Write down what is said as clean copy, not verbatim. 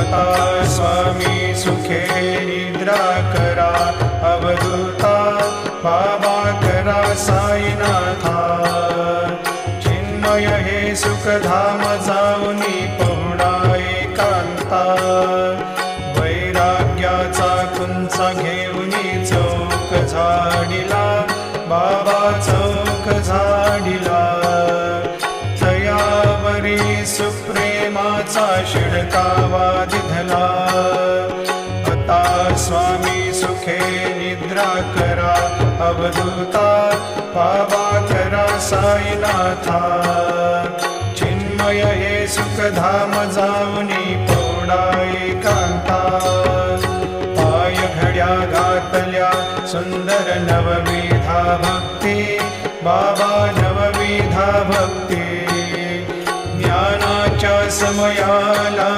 आता स्वामी सुखे निद्रा करा, अवधूता बाबा करा साईनाथा। चिन्मय हे सुखधाम जाऊनी पहुडा एकांता, वैराग्याचा कुंचा घेऊनी चौक झाडिला, बाबा चौक झाडिला। तयावरी सुप्रेमाचा शिडकावा दिधला, आता स्वामी सुखे निद्रा करा, अवधूता बाबा करा साईनाथा। चिन्मय हे सुखधाम जाऊनी पहुडा एकांता, पाय घड्या घातल्या सुंदर नवविधा भक्ती, बाबा नवविधा भक्ती। ज्ञानाच्या समयाला